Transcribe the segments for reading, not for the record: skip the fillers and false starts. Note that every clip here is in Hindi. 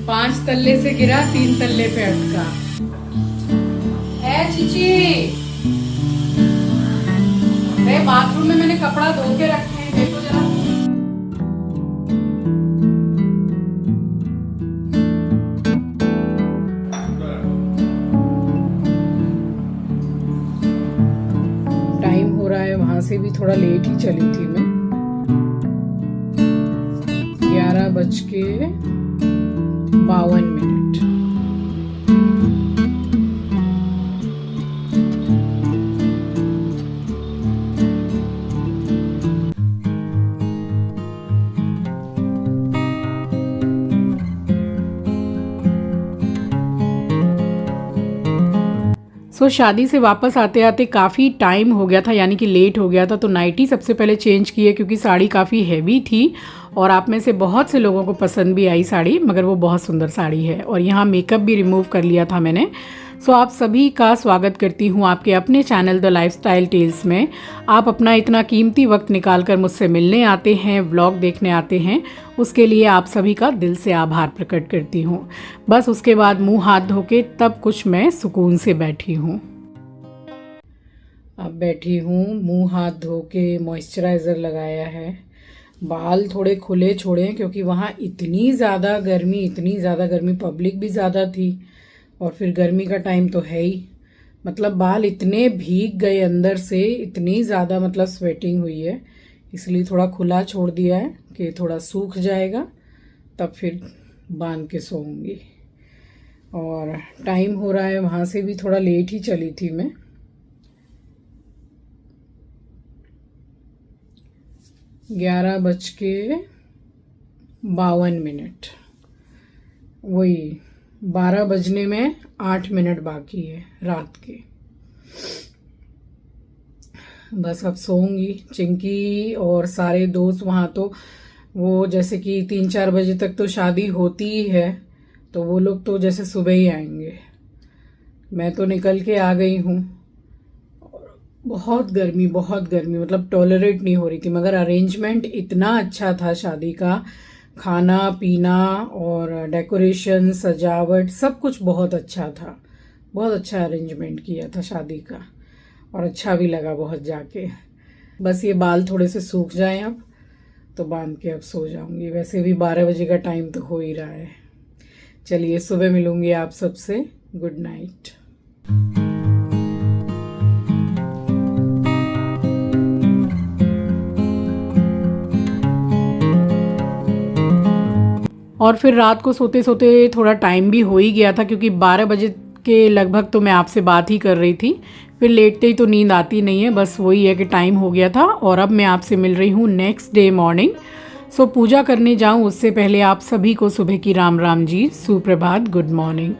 5 तल्ले से गिरा 3 तल्ले पे अटका। चीची, बाथरूम में मैंने कपड़ा धो के रखे हैं, देखो जरा। टाइम हो रहा है, वहां से भी थोड़ा लेट ही चली थी मैं। 11:52। शादी से वापस आते आते काफ़ी टाइम हो गया था, यानी कि लेट हो गया था। तो नाइटी सबसे पहले चेंज की है, क्योंकि साड़ी काफ़ी हैवी थी और आप में से बहुत से लोगों को पसंद भी आई साड़ी, मगर वो बहुत सुंदर साड़ी है। और यहाँ मेकअप भी रिमूव कर लिया था मैंने। आप सभी का स्वागत करती हूँ आपके अपने चैनल द लाइफस्टाइल टेल्स में। आप अपना इतना कीमती वक्त निकाल कर मुझसे मिलने आते हैं, व्लॉग देखने आते हैं, उसके लिए आप सभी का दिल से आभार प्रकट करती हूँ। बस उसके बाद मुंह हाथ धो के तब कुछ मैं सुकून से बैठी हूँ। अब बैठी हूँ, मुंह हाथ धो के मॉइस्चराइज़र लगाया है। बाल थोड़े खुले छोड़े क्योंकि वहाँ इतनी ज़्यादा गर्मी, पब्लिक भी ज़्यादा थी और फिर गर्मी का टाइम तो है ही। मतलब बाल इतने भीग गए अंदर से, इतनी ज़्यादा मतलब स्वेटिंग हुई है, इसलिए थोड़ा खुला छोड़ दिया है कि थोड़ा सूख जाएगा, तब फिर बांध के सोऊंगी। और टाइम हो रहा है, वहाँ से भी थोड़ा लेट ही चली थी मैं। 11:52। वही 12 बजने में 8 मिनट बाकी है रात के। बस अब सोऊंगी। चिंकी और सारे दोस्त वहाँ तो वो जैसे कि 3-4 बजे तक तो शादी होती ही है, तो वो लोग तो जैसे सुबह ही आएंगे। मैं तो निकल के आ गई हूँ। बहुत गर्मी मतलब टॉलरेट नहीं हो रही थी, मगर अरेंजमेंट इतना अच्छा था शादी का। खाना पीना और डेकोरेशन, सजावट, सब कुछ बहुत अच्छा था। बहुत अच्छा अरेंजमेंट किया था शादी का और अच्छा भी लगा बहुत जाके। बस ये बाल थोड़े से सूख जाएं अब तो बांध के अब सो जाऊंगी। वैसे भी 12 बजे का टाइम तो हो ही रहा है। चलिए, सुबह मिलूंगी आप सबसे। Good night. और फिर रात को सोते सोते थोड़ा टाइम भी हो ही गया था, क्योंकि 12 बजे के लगभग तो मैं आपसे बात ही कर रही थी। फिर लेटते ही तो नींद आती नहीं है, बस वही है कि टाइम हो गया था। और अब मैं आपसे मिल रही हूँ नेक्स्ट डे मॉर्निंग। पूजा करने जाऊँ उससे पहले आप सभी को सुबह की राम राम जी, सुप्रभात, गुड मॉर्निंग।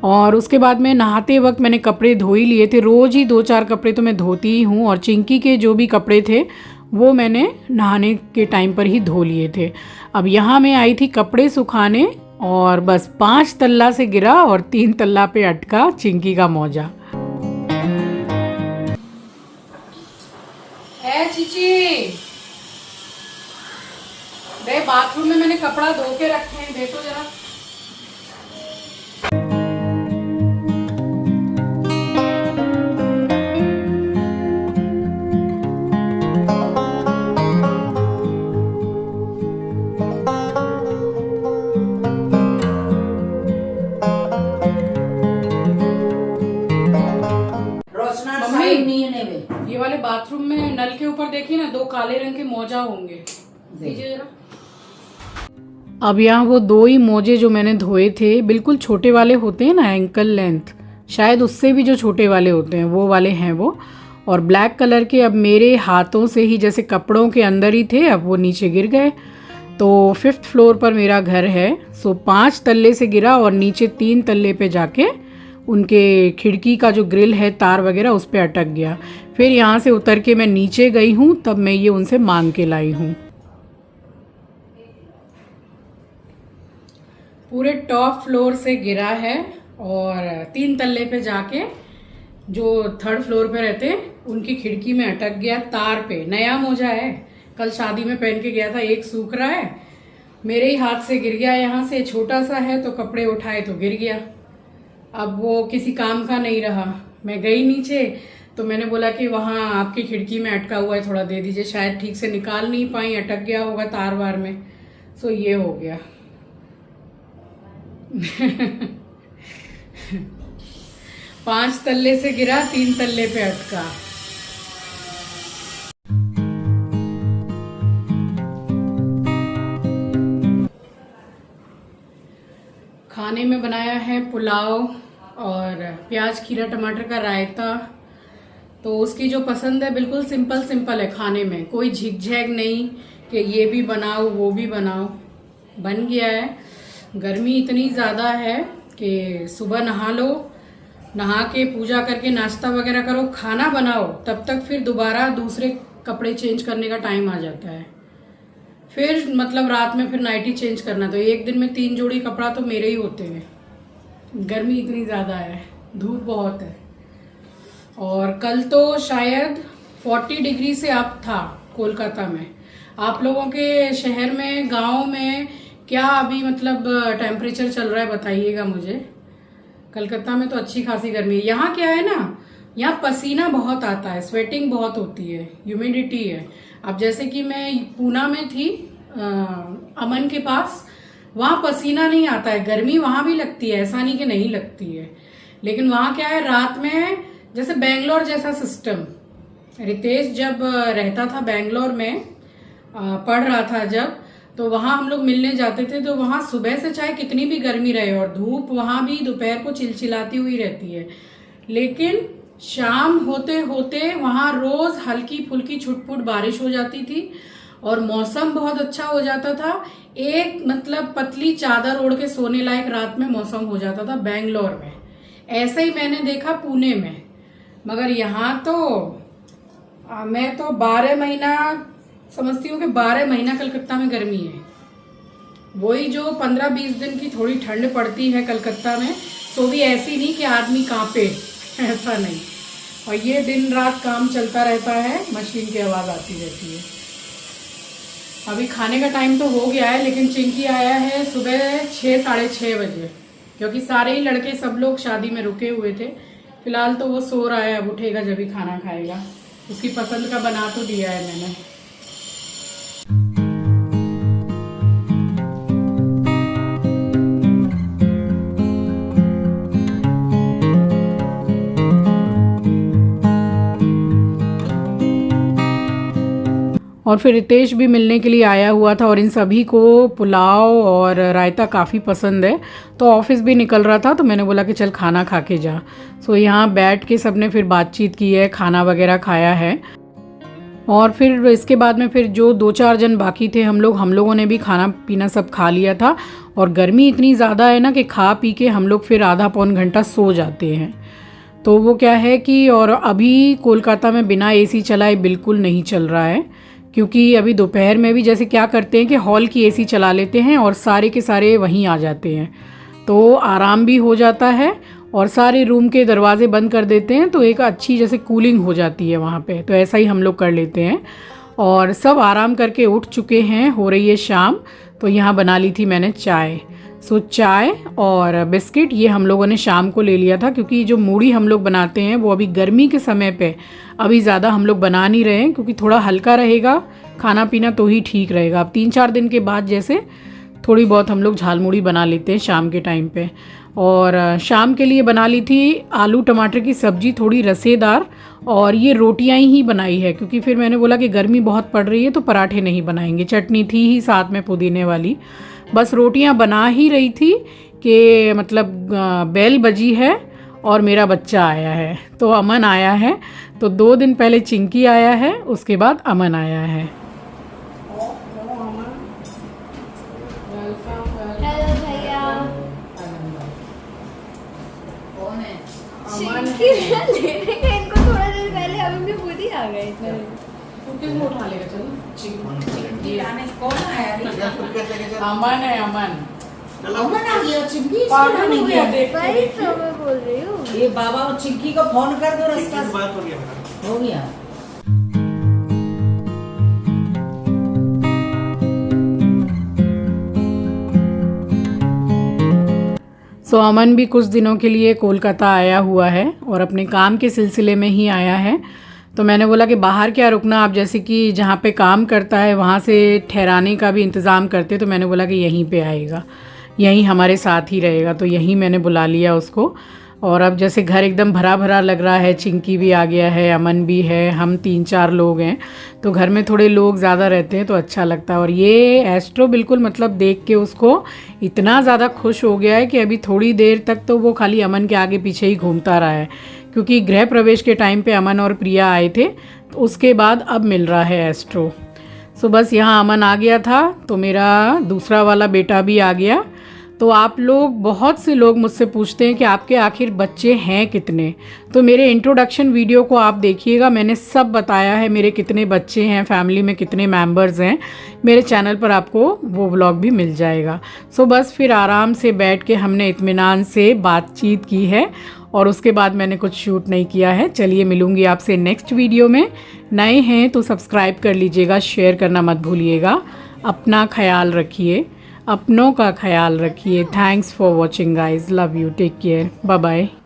और उसके बाद में नहाते वक्त मैंने कपड़े धो ही लिए थे। रोज़ ही 2-4 कपड़े तो मैं धोती ही हूँ, और चिंकी के जो भी कपड़े थे वो मैंने नहाने के टाइम पर ही धो लिए थे। अब यहाँ मैं आई थी कपड़े सुखाने और बस 5 तल्ला से गिरा और 3 तल्ला पे अटका चिंकी का मौजा। चीची, बाथरूम में मैंने कपड़ा धो के रखे हैं, देखो जरा। ये वाले बाथरूम में नल के ऊपर देखिए ना, 2 काले रंग के मोजा होंगे, दीजिए जरा। अब यहाँ वो 2 ही मोजे जो मैंने धोए थे, बिल्कुल छोटे वाले होते हैं ना, एंकल लेंथ, शायद उससे भी जो छोटे वाले होते हैं वो वाले हैं वो। और ब्लैक कलर के अब मेरे हाथों से ही जैसे कपड़ों के अंदर ही थे, अब वो नीचे गिर गए। तो 5th फ्लोर पर मेरा घर है। 5 तल्ले से गिरा और नीचे 3 तल्ले पे जाके उनके खिड़की का जो ग्रिल है, तार वगैरह, उस पे अटक गया। फिर यहाँ से उतर के मैं नीचे गई हूँ, तब मैं ये उनसे मांग के लाई हूँ। पूरे टॉप फ्लोर से गिरा है और 3 तल्ले पे जाके जो 3rd फ्लोर पे रहते हैं उनकी खिड़की में अटक गया, तार पे। नया मोजा है, कल शादी में पहन के गया था, एक सूख रहा है मेरे ही हाथ से गिर गया, यहाँ से छोटा सा है तो कपड़े उठाए तो गिर गया। अब वो किसी काम का नहीं रहा। मैं गई नीचे तो मैंने बोला कि वहाँ आपकी खिड़की में अटका हुआ है, थोड़ा दे दीजिए। शायद ठीक से निकाल नहीं पाई, अटक गया होगा तार वार में, सो ये हो गया। 5 तल्ले से गिरा, 3 तल्ले पे अटका। खाने में बनाया है पुलाव और प्याज खीरा टमाटर का रायता। तो उसकी जो पसंद है बिल्कुल सिंपल सिंपल है खाने में, कोई झिकझैक नहीं कि ये भी बनाओ वो भी बनाओ। बन गया है। गर्मी इतनी ज़्यादा है कि सुबह नहा लो, नहा के पूजा करके नाश्ता वगैरह करो, खाना बनाओ, तब तक फिर दोबारा दूसरे कपड़े चेंज करने का टाइम आ जाता है। फिर मतलब रात में फिर नाइटी चेंज करना, तो एक दिन में 3 जोड़ी कपड़ा तो मेरे ही होते हैं। गर्मी इतनी ज़्यादा है, धूप बहुत है। और कल तो शायद 40 डिग्री से अप था कोलकाता में। आप लोगों के शहर में, गांव में क्या अभी मतलब टेम्परेचर चल रहा है बताइएगा मुझे। कलकत्ता में तो अच्छी खासी गर्मी है। यहाँ क्या है ना, यहाँ पसीना बहुत आता है, स्वेटिंग बहुत होती है, ह्यूमिडिटी है। अब जैसे कि मैं पूना में थी अमन के पास, वहाँ पसीना नहीं आता है, गर्मी वहाँ भी लगती है, ऐसा नहीं कि नहीं लगती है। लेकिन वहाँ क्या है, रात में जैसे बेंगलोर जैसा सिस्टम। रितेश जब रहता था बेंगलोर में, पढ़ रहा था जब, तो वहाँ हम लोग मिलने जाते थे, तो वहाँ सुबह से चाहे कितनी भी गर्मी रहे और धूप वहाँ भी दोपहर को चिलचिलाती हुई रहती है, लेकिन शाम होते होते वहाँ रोज हल्की फुल्की छुटपुट बारिश हो जाती थी और मौसम बहुत अच्छा हो जाता था। एक मतलब पतली चादर ओढ़ के सोने लायक रात में मौसम हो जाता था बेंगलोर में। ऐसे ही मैंने देखा पुणे में। मगर यहाँ तो मैं तो 12 महीना समझती हूँ कि 12 महीना कलकत्ता में गर्मी है। वही जो 15-20 दिन की थोड़ी ठंड पड़ती है कलकत्ता में, तो भी ऐसी नहीं कि आदमी कांपे, ऐसा नहीं। और ये दिन रात काम चलता रहता है, मशीन की आवाज़ आती रहती है। अभी खाने का टाइम तो हो गया है, लेकिन चिंकी आया है सुबह 6 साढ़े 6 बजे, क्योंकि सारे ही लड़के सब लोग शादी में रुके हुए थे। फिलहाल तो वो सो रहा है, अब उठेगा जब भी खाना खाएगा। उसकी पसंद का बना तो दिया है मैंने। और फिर रितेश भी मिलने के लिए आया हुआ था और इन सभी को पुलाव और रायता काफ़ी पसंद है। तो ऑफिस भी निकल रहा था, तो मैंने बोला कि चल खाना खा के जा। सो यहाँ बैठ के सबने फिर बातचीत की है, खाना वगैरह खाया है। और फिर इसके बाद में फिर जो 2-4 जन बाकी थे हम लोगों ने भी खाना पीना सब खा लिया था। और गर्मी इतनी ज़्यादा है ना कि खा पी के हम लोग फिर आधा पौन घंटा सो जाते हैं। तो वो क्या है कि और अभी कोलकाता में बिना एसी चलाए बिल्कुल नहीं चल रहा है, क्योंकि अभी दोपहर में भी जैसे क्या करते हैं कि हॉल की एसी चला लेते हैं और सारे के सारे वहीं आ जाते हैं, तो आराम भी हो जाता है और सारे रूम के दरवाजे बंद कर देते हैं, तो एक अच्छी जैसे कूलिंग हो जाती है वहाँ पे। तो ऐसा ही हम लोग कर लेते हैं। और सब आराम करके उठ चुके हैं, हो रही है शाम। तो यहाँ बना ली थी मैंने चाय। सो चाय और बिस्किट ये हम लोगों ने शाम को ले लिया था, क्योंकि जो मूढ़ी हम लोग बनाते हैं वो अभी गर्मी के समय पे अभी ज़्यादा हम लोग बना नहीं रहे हैं, क्योंकि थोड़ा हल्का रहेगा खाना पीना तो ही ठीक रहेगा। अब 3-4 दिन के बाद जैसे थोड़ी बहुत हम लोग झालमुड़ी बना लेते हैं शाम के टाइम पे। और शाम के लिए बना ली थी आलू टमाटर की सब्ज़ी, थोड़ी रसेदार, और ये रोटियां ही बनाई है, क्योंकि फिर मैंने बोला कि गर्मी बहुत पड़ रही है तो पराठे नहीं बनाएंगे। चटनी थी ही साथ में पुदीने वाली, बस रोटियां बना ही रही थी कि मतलब बेल बजी है और मेरा बच्चा आया है। तो अमन आया है, तो 2 दिन पहले चिंकी आया है, उसके बाद अमन आया है। लेने का इनको थोड़ा देर पहले अभी खुद ही आ गए इतने में उठा लेगा। चलो लाने कौन आया? अमन है, अमन आ गया। चिंकी पागल हो गया देख के। तो मैं बोल रही हूँ, ये बाबा और चिंकी को फोन कर दो, रास्ता हो गया। सो अमन भी कुछ दिनों के लिए कोलकाता आया हुआ है और अपने काम के सिलसिले में ही आया है। तो मैंने बोला कि बाहर क्या रुकना, आप जैसे कि जहाँ पे काम करता है वहाँ से ठहराने का भी इंतज़ाम करते, तो मैंने बोला कि यहीं पे आएगा, यहीं हमारे साथ ही रहेगा। तो यहीं मैंने बुला लिया उसको। और अब जैसे घर एकदम भरा भरा लग रहा है, चिंकी भी आ गया है, अमन भी है, हम 3-4 लोग हैं, तो घर में थोड़े लोग ज़्यादा रहते हैं तो अच्छा लगता है। और ये एस्ट्रो बिल्कुल मतलब देख के उसको इतना ज़्यादा खुश हो गया है कि अभी थोड़ी देर तक तो वो खाली अमन के आगे पीछे ही घूमता रहा है, क्योंकि गृह प्रवेश के टाइम पे अमन और प्रिया आए थे, तो उसके बाद अब मिल रहा है एस्ट्रो। सो बस यहाँ अमन आ गया था तो मेरा दूसरा वाला बेटा भी आ गया। तो आप लोग, बहुत से लोग मुझसे पूछते हैं कि आपके आखिर बच्चे हैं कितने, तो मेरे इंट्रोडक्शन वीडियो को आप देखिएगा, मैंने सब बताया है मेरे कितने बच्चे हैं, फैमिली में कितने मेंबर्स हैं। मेरे चैनल पर आपको वो व्लॉग भी मिल जाएगा। सो बस फिर आराम से बैठ के हमने इत्मीनान से बातचीत की है और उसके बाद मैंने कुछ शूट नहीं किया है। चलिए मिलूँगी आपसे नेक्स्ट वीडियो में। नए हैं तो सब्सक्राइब कर लीजिएगा, शेयर करना मत भूलिएगा। अपना ख्याल रखिए, अपनों का ख्याल रखिए। Thanks for watching guys, love you, take care, bye bye.